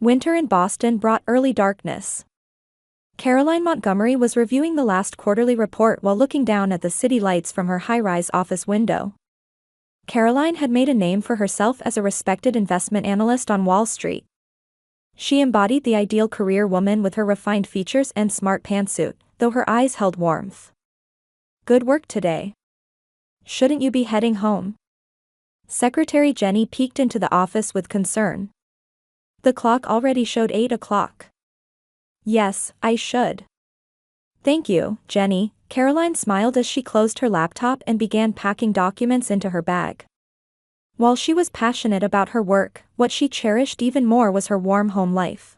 Winter in Boston brought early darkness. Caroline Montgomery was reviewing the last quarterly report while looking down at the city lights from her high-rise office window. Caroline had made a name for herself as a respected investment analyst on Wall Street. She embodied the ideal career woman with her refined features and smart pantsuit, though her eyes held warmth. "Good work today. Shouldn't you be heading home?" Secretary Jenny peeked into the office with concern. The clock already showed 8 o'clock. "Yes, I should." "Thank you, Jenny." Caroline smiled as she closed her laptop and began packing documents into her bag. While she was passionate about her work, what she cherished even more was her warm home life.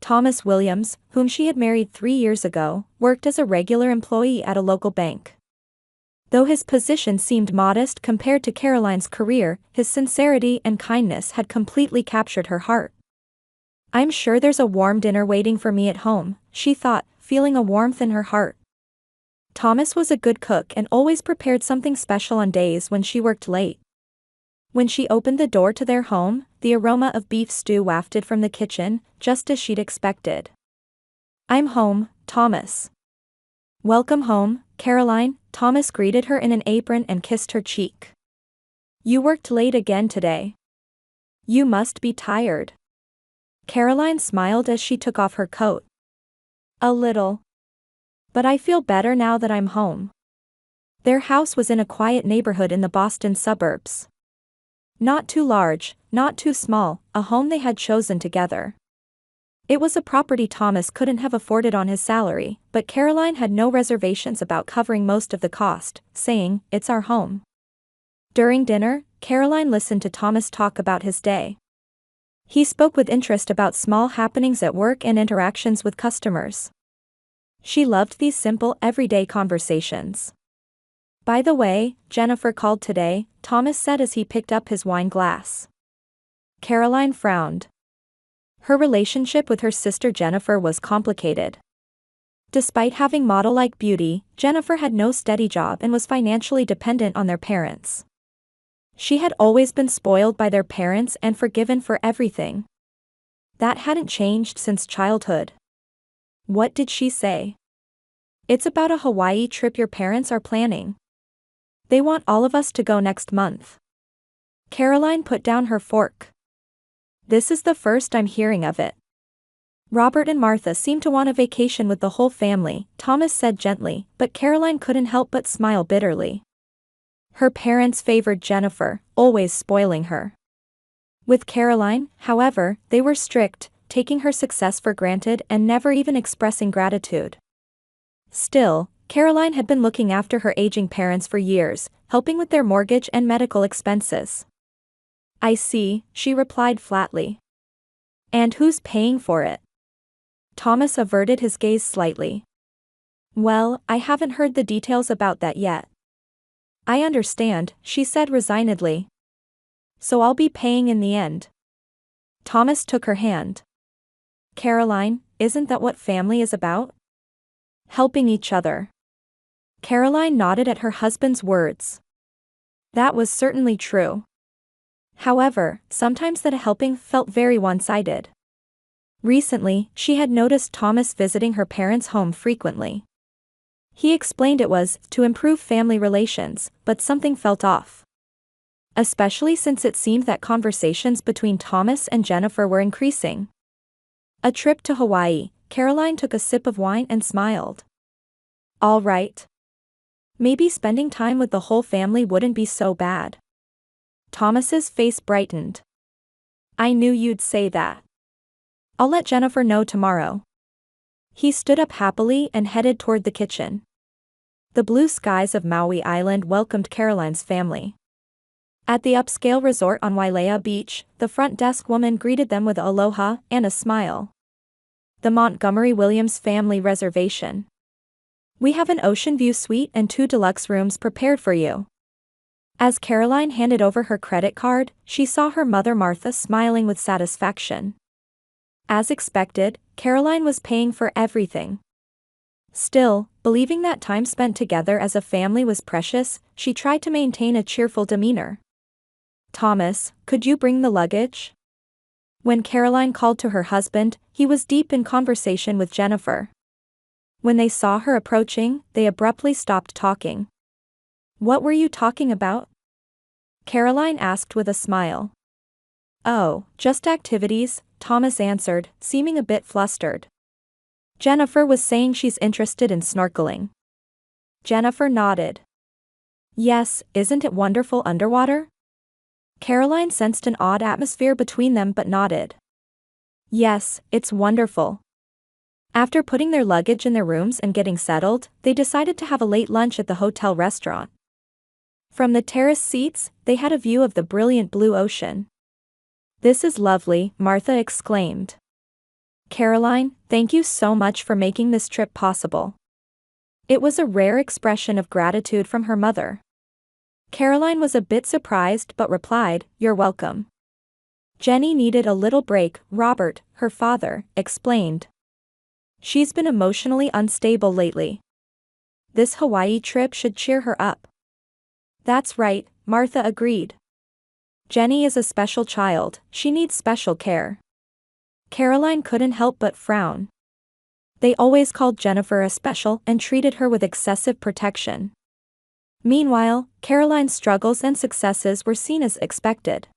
Thomas Williams, whom she had married 3 years ago, worked as a regular employee at a local bank. Though his position seemed modest compared to Caroline's career, his sincerity and kindness had completely captured her heart. "I'm sure there's a warm dinner waiting for me at home," she thought, feeling a warmth in her heart. Thomas was a good cook and always prepared something special on days when she worked late. When she opened the door to their home, the aroma of beef stew wafted from the kitchen, just as she'd expected. "I'm home, Thomas." "Welcome home, Caroline." Thomas greeted her in an apron and kissed her cheek. "You worked late again today. You must be tired." Caroline smiled as she took off her coat. "A little. But I feel better now that I'm home." Their house was in a quiet neighborhood in the Boston suburbs. Not too large, not too small, a home they had chosen together. It was a property Thomas couldn't have afforded on his salary, but Caroline had no reservations about covering most of the cost, saying, "It's our home." During dinner, Caroline listened to Thomas talk about his day. He spoke with interest about small happenings at work and interactions with customers. She loved these simple, everyday conversations. "By the way, Jennifer called today," Thomas said as he picked up his wine glass. Caroline frowned. Her relationship with her sister Jennifer was complicated. Despite having model-like beauty, Jennifer had no steady job and was financially dependent on their parents. She had always been spoiled by their parents and forgiven for everything. That hadn't changed since childhood. What did she say? "It's about a Hawaii trip your parents are planning. They want all of us to go next month." Caroline put down her fork. "This is the first I'm hearing of it." "Robert and Martha seem to want a vacation with the whole family," Thomas said gently, but Caroline couldn't help but smile bitterly. Her parents favored Jennifer, always spoiling her. With Caroline, however, they were strict, taking her success for granted and never even expressing gratitude. Still, Caroline had been looking after her aging parents for years, helping with their mortgage and medical expenses. "I see," she replied flatly. "And who's paying for it?" Thomas averted his gaze slightly. "Well, I haven't heard the details about that yet." "I understand," she said resignedly. "So I'll be paying in the end." Thomas took her hand. "Caroline, isn't that what family is about? Helping each other." Caroline nodded at her husband's words. That was certainly true. However, sometimes that helping felt very one-sided. Recently, she had noticed Thomas visiting her parents' home frequently. He explained it was to improve family relations, but something felt off. Especially since it seemed that conversations between Thomas and Jennifer were increasing. A trip to Hawaii. Caroline took a sip of wine and smiled. "All right. Maybe spending time with the whole family wouldn't be so bad." Thomas's face brightened. "I knew you'd say that. I'll let Jennifer know tomorrow." He stood up happily and headed toward the kitchen. The blue skies of Maui Island welcomed Caroline's family. At the upscale resort on Wailea Beach, the front desk woman greeted them with aloha and a smile. "The Montgomery Williams family reservation. We have an ocean view suite and 2 deluxe rooms prepared for you." As Caroline handed over her credit card, she saw her mother Martha smiling with satisfaction. As expected, Caroline was paying for everything. Still, believing that time spent together as a family was precious, she tried to maintain a cheerful demeanor. "Thomas, could you bring the luggage? When Caroline called to her husband, he was deep in conversation with Jennifer. When they saw her approaching, they abruptly stopped talking. "What were you talking about?" Caroline asked with a smile. "Oh, just activities," Thomas answered, seeming a bit flustered. "Jennifer was saying she's interested in snorkeling." Jennifer nodded. "Yes, isn't it wonderful underwater?" Caroline sensed an odd atmosphere between them but nodded. "Yes, it's wonderful." After putting their luggage in their rooms and getting settled, they decided to have a late lunch at the hotel restaurant. From the terrace seats, they had a view of the brilliant blue ocean. "This is lovely," Martha exclaimed. "Caroline, thank you so much for making this trip possible." It was a rare expression of gratitude from her mother. Caroline was a bit surprised but replied, "You're welcome." Jenny needed a little break, Robert, her father, explained. "She's been emotionally unstable lately. This Hawaii trip should cheer her up." "That's right," Martha agreed. "Jenny is a special child, she needs special care." Caroline couldn't help but frown. They always called Jennifer a special and treated her with excessive protection. Meanwhile, Caroline's struggles and successes were seen as expected.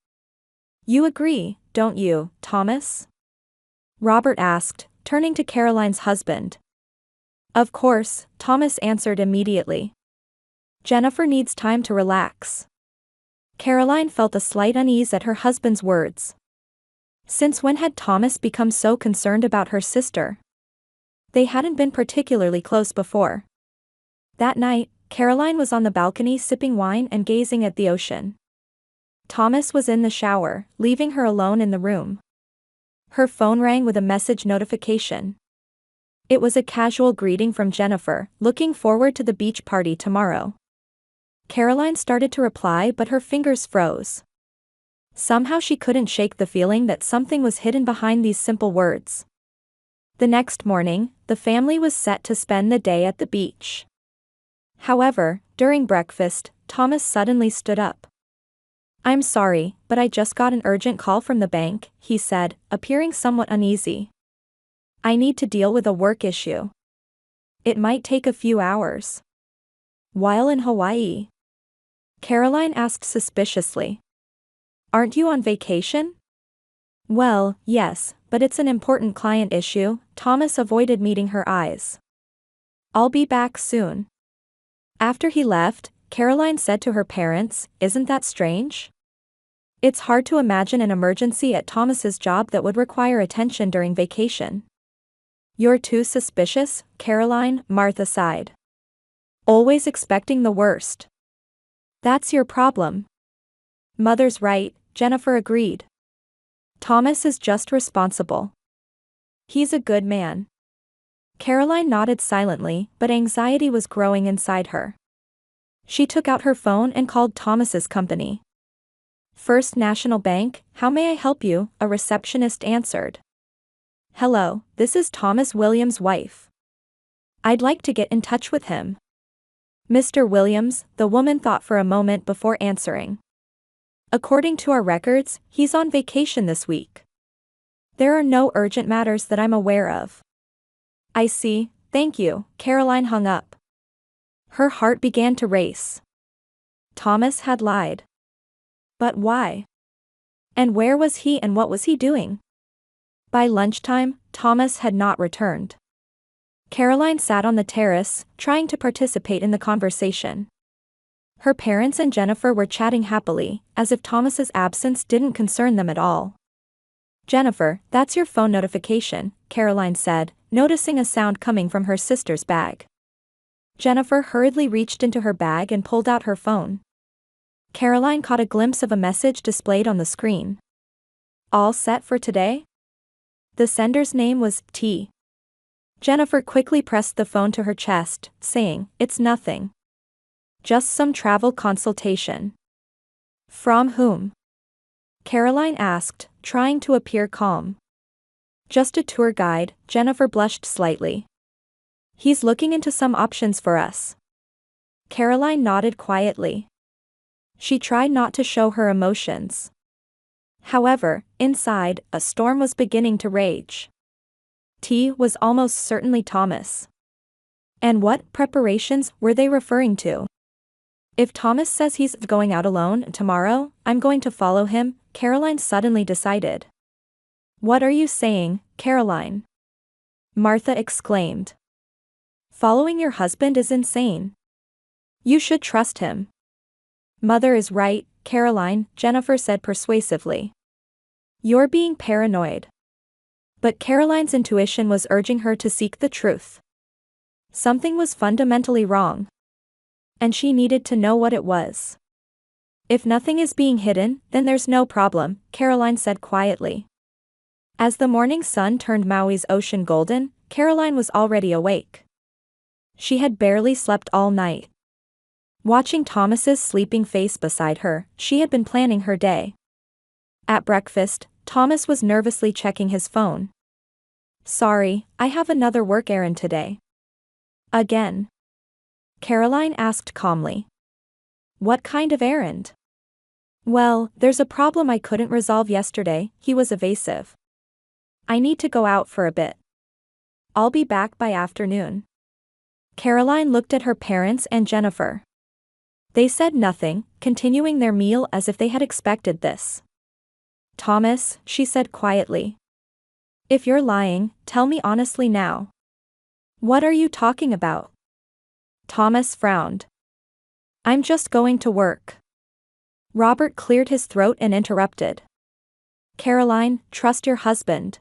"You agree, don't you, Thomas?" Robert asked, turning to Caroline's husband. "Of course," Thomas answered immediately. "Jennifer needs time to relax." Caroline felt a slight unease at her husband's words. Since when had Thomas become so concerned about her sister? They hadn't been particularly close before. That night, Caroline was on the balcony sipping wine and gazing at the ocean. Thomas was in the shower, leaving her alone in the room. Her phone rang with a message notification. It was a casual greeting from Jennifer, looking forward to the beach party tomorrow. Caroline started to reply but her fingers froze. Somehow she couldn't shake the feeling that something was hidden behind these simple words. The next morning, the family was set to spend the day at the beach. However, during breakfast, Thomas suddenly stood up. "I'm sorry, but I just got an urgent call from the bank," he said, appearing somewhat uneasy. "I need to deal with a work issue. It might take a few hours." "While in Hawaii?" Caroline asked suspiciously. "Aren't you on vacation?" "Well, yes, but it's an important client issue." Thomas avoided meeting her eyes. "I'll be back soon." After he left, Caroline said to her parents, "Isn't that strange? It's hard to imagine an emergency at Thomas's job that would require attention during vacation." "You're too suspicious, Caroline," Martha sighed. "Always expecting the worst. That's your problem." "Mother's right," Jennifer agreed. "Thomas is just responsible. He's a good man." Caroline nodded silently, but anxiety was growing inside her. She took out her phone and called Thomas's company. "First National Bank, how may I help you?" a receptionist answered. "Hello, this is Thomas Williams' wife. I'd like to get in touch with him." "Mr. Williams," the woman thought for a moment before answering. "According to our records, he's on vacation this week. There are no urgent matters that I'm aware of." "I see, thank you." Caroline hung up. Her heart began to race. Thomas had lied. But why? And where was he and what was he doing? By lunchtime, Thomas had not returned. Caroline sat on the terrace, trying to participate in the conversation. Her parents and Jennifer were chatting happily, as if Thomas's absence didn't concern them at all. "Jennifer, that's your phone notification," Caroline said, noticing a sound coming from her sister's bag. Jennifer hurriedly reached into her bag and pulled out her phone. Caroline caught a glimpse of a message displayed on the screen. "All set for today?" The sender's name was T. Jennifer quickly pressed the phone to her chest, saying, "It's nothing. Just some travel consultation." "From whom?" Caroline asked, trying to appear calm. "Just a tour guide." Jennifer blushed slightly. "He's looking into some options for us." Caroline nodded quietly. She tried not to show her emotions. However, inside, a storm was beginning to rage. T was almost certainly Thomas. And what preparations were they referring to? If Thomas says he's going out alone tomorrow, I'm going to follow him, Caroline suddenly decided. What are you saying, Caroline? Martha exclaimed. Following your husband is insane. You should trust him. Mother is right, Caroline, Jennifer said persuasively. You're being paranoid. But Caroline's intuition was urging her to seek the truth. Something was fundamentally wrong. And she needed to know what it was. If nothing is being hidden, then there's no problem, Caroline said quietly. As the morning sun turned Maui's ocean golden, Caroline was already awake. She had barely slept all night. Watching Thomas's sleeping face beside her, she had been planning her day. At breakfast, Thomas was nervously checking his phone. Sorry, I have another work errand today. Again? Caroline asked calmly. What kind of errand? Well, there's a problem I couldn't resolve yesterday, he was evasive. I need to go out for a bit. I'll be back by afternoon. Caroline looked at her parents and Jennifer. They said nothing, continuing their meal as if they had expected this. Thomas, she said quietly. If you're lying, tell me honestly now. What are you talking about? Thomas frowned. I'm just going to work. Robert cleared his throat and interrupted. Caroline, trust your husband.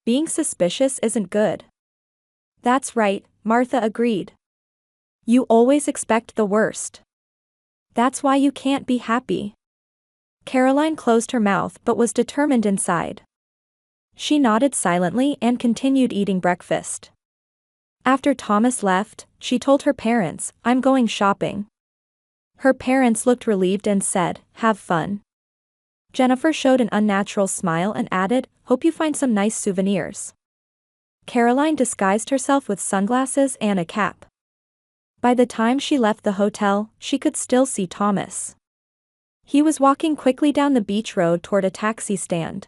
Being suspicious isn't good. That's right, Martha agreed. You always expect the worst. That's why you can't be happy. Caroline closed her mouth but was determined inside. She nodded silently and continued eating breakfast. After Thomas left, she told her parents, I'm going shopping. Her parents looked relieved and said, have fun. Jennifer showed an unnatural smile and added, hope you find some nice souvenirs. Caroline disguised herself with sunglasses and a cap. By the time she left the hotel, she could still see Thomas. He was walking quickly down the beach road toward a taxi stand.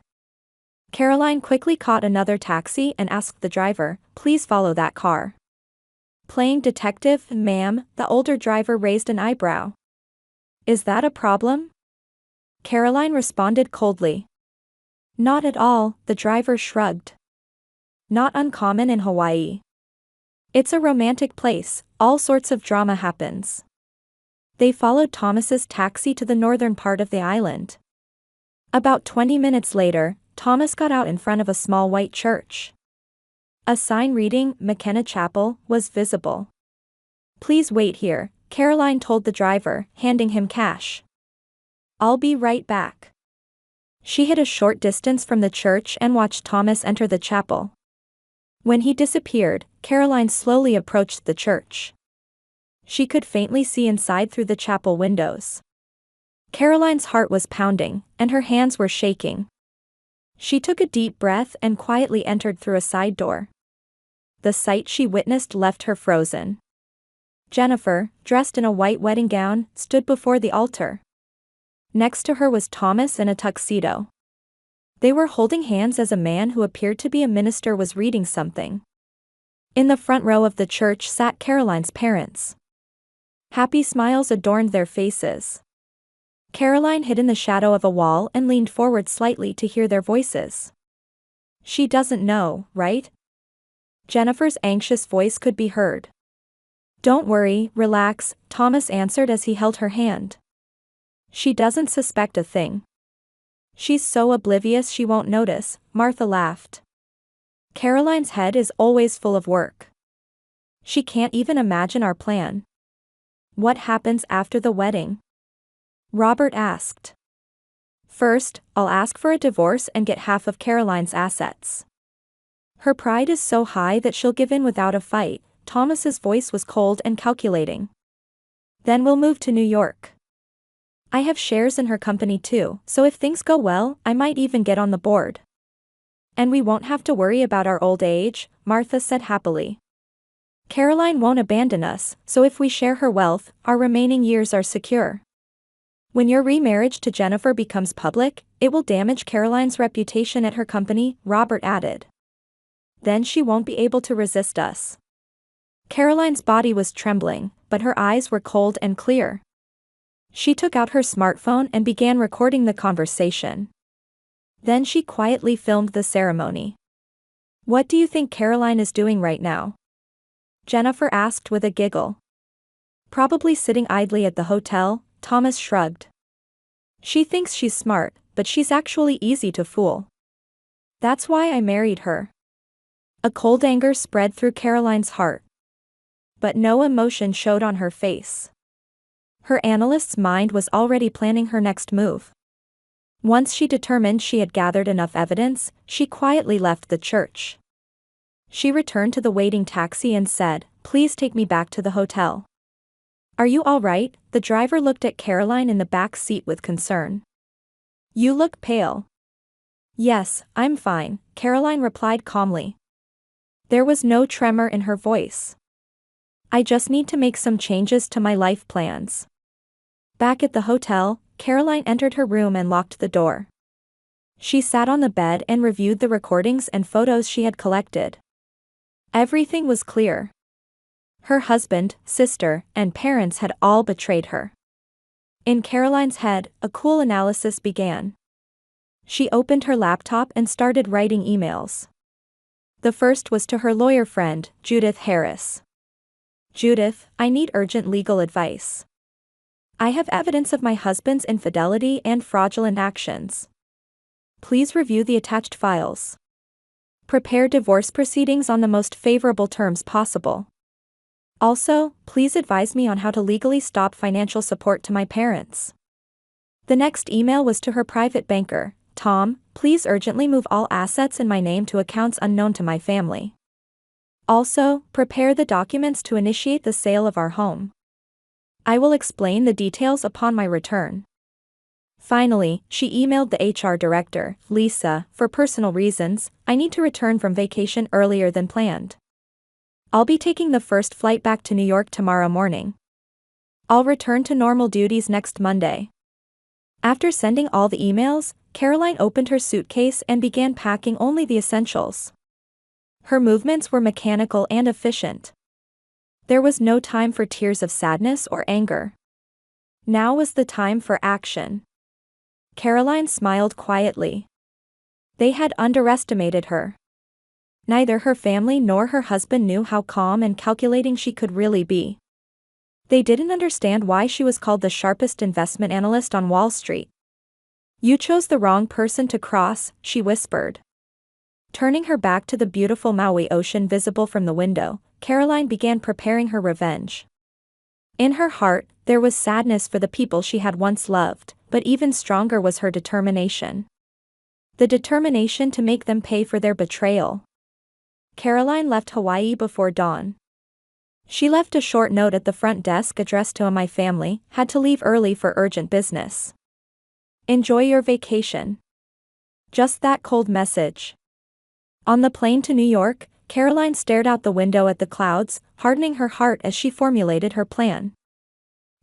Caroline quickly caught another taxi and asked the driver, please follow that car. Playing detective, ma'am, the older driver raised an eyebrow. Is that a problem? Caroline responded coldly. Not at all, the driver shrugged. Not uncommon in Hawaii. It's a romantic place, all sorts of drama happens. They followed Thomas's taxi to the northern part of the island. About 20 minutes later, Thomas got out in front of a small white church. A sign reading, McKenna Chapel, was visible. Please wait here, Caroline told the driver, handing him cash. I'll be right back. She hid a short distance from the church and watched Thomas enter the chapel. When he disappeared, Caroline slowly approached the church. She could faintly see inside through the chapel windows. Caroline's heart was pounding, and her hands were shaking. She took a deep breath and quietly entered through a side door. The sight she witnessed left her frozen. Jennifer, dressed in a white wedding gown, stood before the altar. Next to her was Thomas in a tuxedo. They were holding hands as a man who appeared to be a minister was reading something. In the front row of the church sat Caroline's parents. Happy smiles adorned their faces. Caroline hid in the shadow of a wall and leaned forward slightly to hear their voices. She doesn't know, right? Jennifer's anxious voice could be heard. Don't worry, relax, Thomas answered as he held her hand. She doesn't suspect a thing. She's so oblivious she won't notice, Martha laughed. Caroline's head is always full of work. She can't even imagine our plan. What happens after the wedding? Robert asked. First, I'll ask for a divorce and get half of Caroline's assets. Her pride is so high that she'll give in without a fight. Thomas's voice was cold and calculating. Then we'll move to New York. I have shares in her company too, so if things go well, I might even get on the board. And we won't have to worry about our old age, Martha said happily. Caroline won't abandon us, so if we share her wealth, our remaining years are secure. When your remarriage to Jennifer becomes public, it will damage Caroline's reputation at her company, Robert added. Then she won't be able to resist us. Caroline's body was trembling, but her eyes were cold and clear. She took out her smartphone and began recording the conversation. Then she quietly filmed the ceremony. "What do you think Caroline is doing right now?" Jennifer asked with a giggle. "Probably sitting idly at the hotel," Thomas shrugged. "She thinks she's smart, but she's actually easy to fool. That's why I married her." A cold anger spread through Caroline's heart. But no emotion showed on her face. Her analyst's mind was already planning her next move. Once she determined she had gathered enough evidence, she quietly left the church. She returned to the waiting taxi and said, "Please take me back to the hotel." "Are you all right?" The driver looked at Caroline in the back seat with concern. "You look pale." "Yes, I'm fine," Caroline replied calmly. There was no tremor in her voice. "I just need to make some changes to my life plans." Back at the hotel, Caroline entered her room and locked the door. She sat on the bed and reviewed the recordings and photos she had collected. Everything was clear. Her husband, sister, and parents had all betrayed her. In Caroline's head, a cool analysis began. She opened her laptop and started writing emails. The first was to her lawyer friend, Judith Harris. "Judith, I need urgent legal advice. I have evidence of my husband's infidelity and fraudulent actions. Please review the attached files. Prepare divorce proceedings on the most favorable terms possible. Also, please advise me on how to legally stop financial support to my parents." The next email was to her private banker, "Tom, please urgently move all assets in my name to accounts unknown to my family. Also, prepare the documents to initiate the sale of our home. I will explain the details upon my return." Finally, she emailed the HR director, Lisa, "For personal reasons, I need to return from vacation earlier than planned. I'll be taking the first flight back to New York tomorrow morning. I'll return to normal duties next Monday." After sending all the emails, Caroline opened her suitcase and began packing only the essentials. Her movements were mechanical and efficient. There was no time for tears of sadness or anger. Now was the time for action. Caroline smiled quietly. They had underestimated her. Neither her family nor her husband knew how calm and calculating she could really be. They didn't understand why she was called the sharpest investment analyst on Wall Street. "You chose the wrong person to cross," she whispered. Turning her back to the beautiful Maui ocean visible from the window, Caroline began preparing her revenge. In her heart, there was sadness for the people she had once loved, but even stronger was her determination. The determination to make them pay for their betrayal. Caroline left Hawaii before dawn. She left a short note at the front desk addressed to "My family, had to leave early for urgent business. Enjoy your vacation." Just that cold message. On the plane to New York, Caroline stared out the window at the clouds, hardening her heart as she formulated her plan.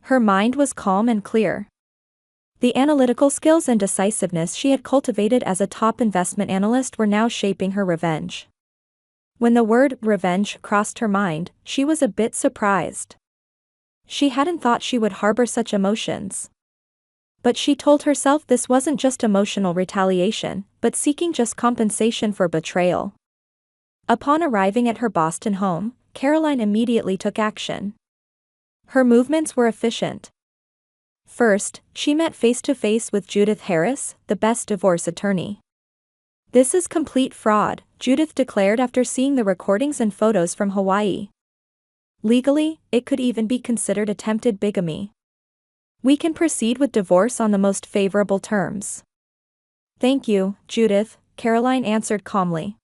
Her mind was calm and clear. The analytical skills and decisiveness she had cultivated as a top investment analyst were now shaping her revenge. When the word revenge crossed her mind, she was a bit surprised. She hadn't thought she would harbor such emotions. But she told herself this wasn't just emotional retaliation, but seeking just compensation for betrayal. Upon arriving at her Boston home, Caroline immediately took action. Her movements were efficient. First, she met face-to-face with Judith Harris, the best divorce attorney. "This is complete fraud," Judith declared after seeing the recordings and photos from Hawaii. "Legally, it could even be considered attempted bigamy. We can proceed with divorce on the most favorable terms." "Thank you, Judith," Caroline answered calmly.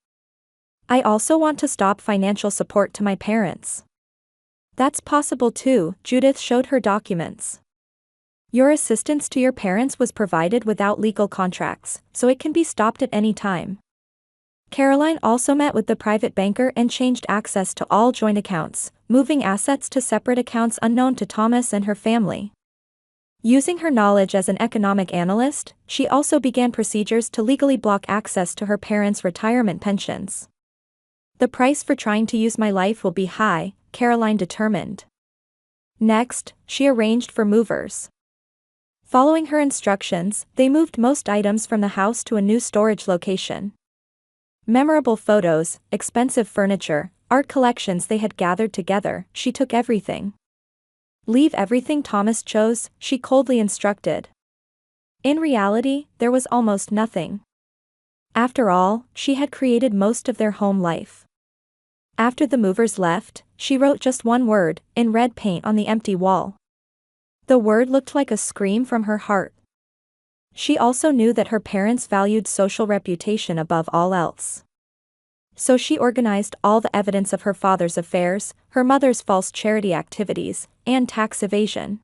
"I also want to stop financial support to my parents." "That's possible too," Judith showed her documents. "Your assistance to your parents was provided without legal contracts, so it can be stopped at any time." Caroline also met with the private banker and changed access to all joint accounts, moving assets to separate accounts unknown to Thomas and her family. Using her knowledge as an economic analyst, she also began procedures to legally block access to her parents' retirement pensions. The price for trying to use my life will be high, Caroline determined. Next, she arranged for movers. Following her instructions, they moved most items from the house to a new storage location. Memorable photos, expensive furniture, art collections they had gathered together, she took everything. Leave everything Thomas chose, she coldly instructed. In reality, there was almost nothing. After all, she had created most of their home life. After the movers left, she wrote just one word, in red paint on the empty wall. The word looked like a scream from her heart. She also knew that her parents valued social reputation above all else. So she organized all the evidence of her father's affairs, her mother's false charity activities, and tax evasion.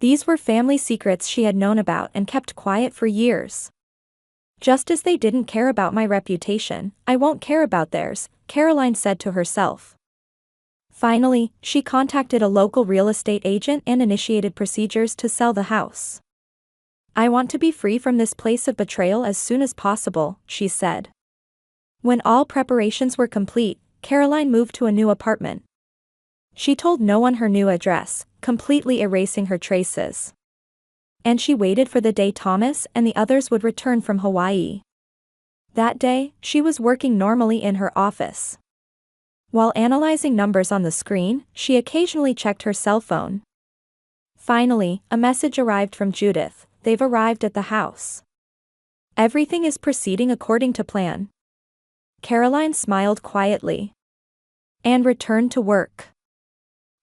These were family secrets she had known about and kept quiet for years. Just as they didn't care about my reputation, I won't care about theirs, Caroline said to herself. Finally, she contacted a local real estate agent and initiated procedures to sell the house. I want to be free from this place of betrayal as soon as possible, she said. When all preparations were complete, Caroline moved to a new apartment. She told no one her new address, completely erasing her traces. And she waited for the day Thomas and the others would return from Hawaii. That day, she was working normally in her office. While analyzing numbers on the screen, she occasionally checked her cell phone. Finally, a message arrived from Judith. They've arrived at the house. Everything is proceeding according to plan. Caroline smiled quietly and returned to work.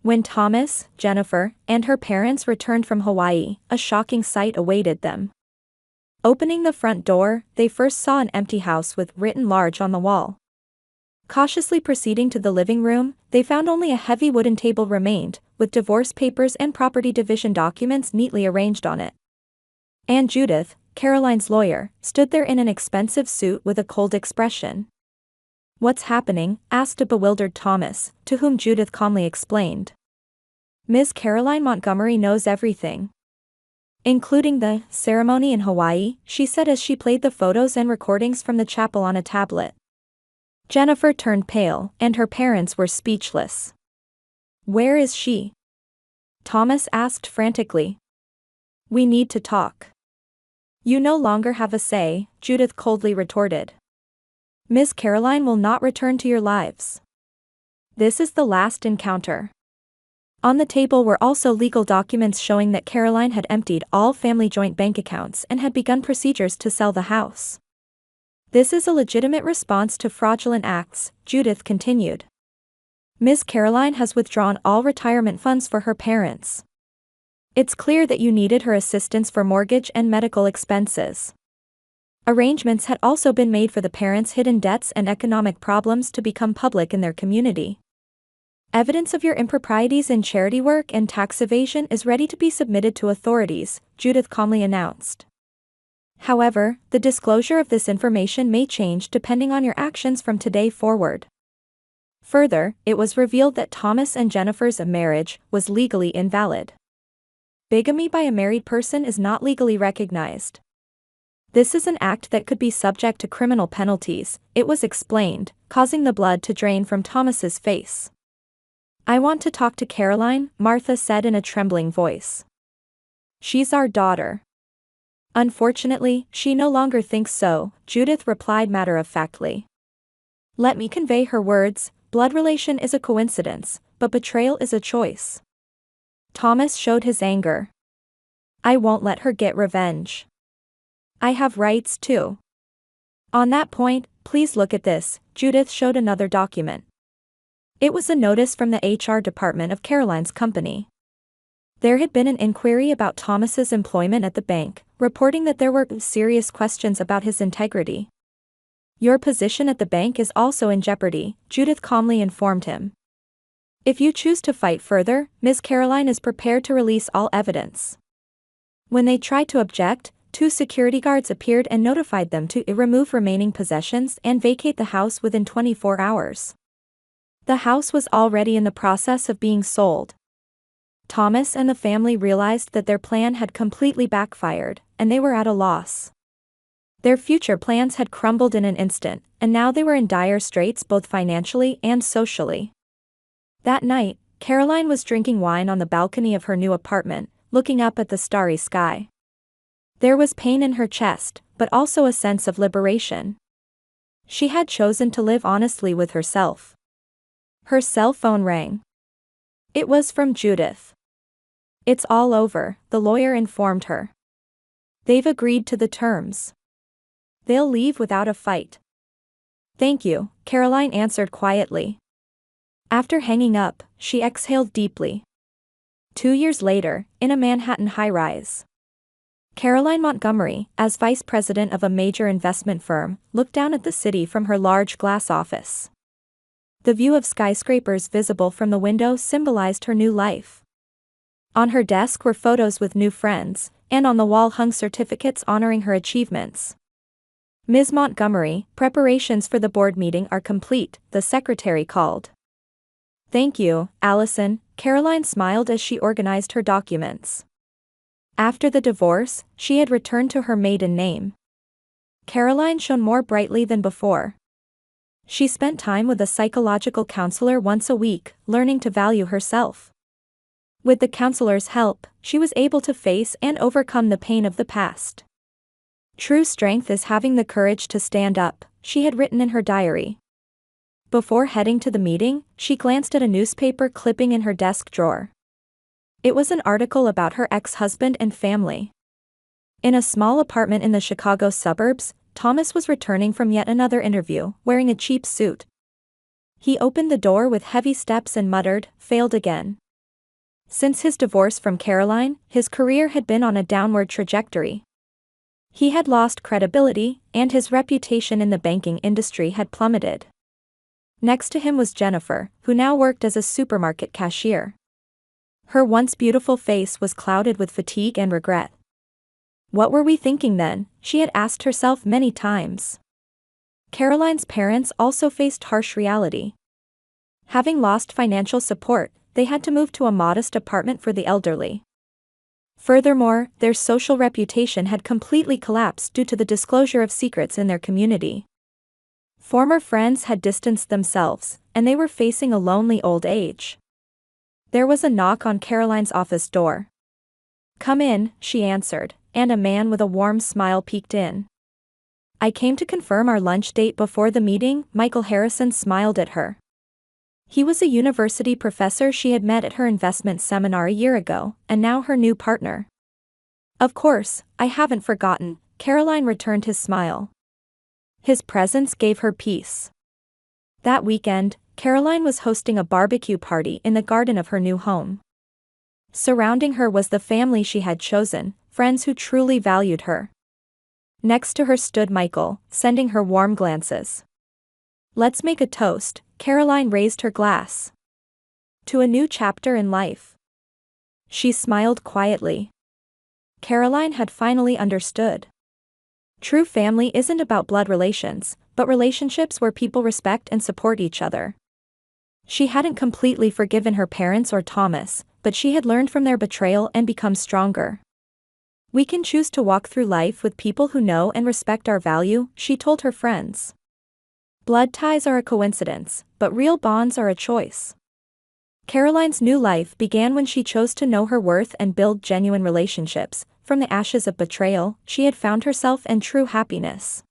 When Thomas, Jennifer, and her parents returned from Hawaii, a shocking sight awaited them. Opening the front door, they first saw an empty house with written large on the wall. Cautiously proceeding to the living room, they found only a heavy wooden table remained, with divorce papers and property division documents neatly arranged on it. And Judith, Caroline's lawyer, stood there in an expensive suit with a cold expression. What's happening? Asked a bewildered Thomas, to whom Judith calmly explained. Ms. Caroline Montgomery knows everything. Including the ceremony in Hawaii, she said as she played the photos and recordings from the chapel on a tablet. Jennifer turned pale, and her parents were speechless. Where is she? Thomas asked frantically. We need to talk. You no longer have a say, Judith coldly retorted. Miss Caroline will not return to your lives. This is the last encounter. On the table were also legal documents showing that Caroline had emptied all family joint bank accounts and had begun procedures to sell the house. This is a legitimate response to fraudulent acts, Judith continued. Miss Caroline has withdrawn all retirement funds for her parents. It's clear that you needed her assistance for mortgage and medical expenses. Arrangements had also been made for the parents' hidden debts and economic problems to become public in their community. Evidence of your improprieties in charity work and tax evasion is ready to be submitted to authorities, Judith calmly announced. However, the disclosure of this information may change depending on your actions from today forward. Further, it was revealed that Thomas and Jennifer's marriage was legally invalid. Bigamy by a married person is not legally recognized. This is an act that could be subject to criminal penalties, it was explained, causing the blood to drain from Thomas's face. I want to talk to Caroline, Martha said in a trembling voice. She's our daughter. Unfortunately, she no longer thinks so, Judith replied matter-of-factly. Let me convey her words, blood relation is a coincidence, but betrayal is a choice. Thomas showed his anger. I won't let her get revenge. I have rights too. On that point, please look at this, Judith showed another document. It was a notice from the HR department of Caroline's company. There had been an inquiry about Thomas's employment at the bank, reporting that there were serious questions about his integrity. Your position at the bank is also in jeopardy, Judith calmly informed him. If you choose to fight further, Ms. Caroline is prepared to release all evidence. When they tried to object, 2 security guards appeared and notified them to remove remaining possessions and vacate the house within 24 hours. The house was already in the process of being sold. Thomas and the family realized that their plan had completely backfired, and they were at a loss. Their future plans had crumbled in an instant, and now they were in dire straits both financially and socially. That night, Caroline was drinking wine on the balcony of her new apartment, looking up at the starry sky. There was pain in her chest, but also a sense of liberation. She had chosen to live honestly with herself. Her cell phone rang. It was from Judith. "It's all over," the lawyer informed her. "They've agreed to the terms. They'll leave without a fight." "Thank you," Caroline answered quietly. After hanging up, she exhaled deeply. 2 years later, in a Manhattan high-rise, Caroline Montgomery, as vice president of a major investment firm, looked down at the city from her large glass office. The view of skyscrapers visible from the window symbolized her new life. On her desk were photos with new friends, and on the wall hung certificates honoring her achievements. "Ms. Montgomery, preparations for the board meeting are complete," the secretary called. "Thank you, Allison," Caroline smiled as she organized her documents. After the divorce, she had returned to her maiden name. Caroline shone more brightly than before. She spent time with a psychological counselor once a week, learning to value herself. With the counselor's help, she was able to face and overcome the pain of the past. "True strength is having the courage to stand up," she had written in her diary. Before heading to the meeting, she glanced at a newspaper clipping in her desk drawer. It was an article about her ex-husband and family. In a small apartment in the Chicago suburbs, Thomas was returning from yet another interview, wearing a cheap suit. He opened the door with heavy steps and muttered, "Failed again." Since his divorce from Caroline, his career had been on a downward trajectory. He had lost credibility, and his reputation in the banking industry had plummeted. Next to him was Jennifer, who now worked as a supermarket cashier. Her once beautiful face was clouded with fatigue and regret. What were we thinking then? She had asked herself many times. Caroline's parents also faced harsh reality. Having lost financial support, they had to move to a modest apartment for the elderly. Furthermore, their social reputation had completely collapsed due to the disclosure of secrets in their community. Former friends had distanced themselves, and they were facing a lonely old age. There was a knock on Caroline's office door. "Come in," she answered, and a man with a warm smile peeked in. "I came to confirm our lunch date before the meeting," Michael Harrison smiled at her. He was a university professor she had met at her investment seminar a year ago, and now her new partner. "Of course, I haven't forgotten," Caroline returned his smile. His presence gave her peace. That weekend, Caroline was hosting a barbecue party in the garden of her new home. Surrounding her was the family she had chosen, friends who truly valued her. Next to her stood Michael, sending her warm glances. "Let's make a toast," Caroline raised her glass. "To a new chapter in life." She smiled quietly. Caroline had finally understood. True family isn't about blood relations, but relationships where people respect and support each other. She hadn't completely forgiven her parents or Thomas, but she had learned from their betrayal and become stronger. "We can choose to walk through life with people who know and respect our value," she told her friends. "Blood ties are a coincidence, but real bonds are a choice." Caroline's new life began when she chose to know her worth and build genuine relationships. From the ashes of betrayal, she had found herself and true happiness.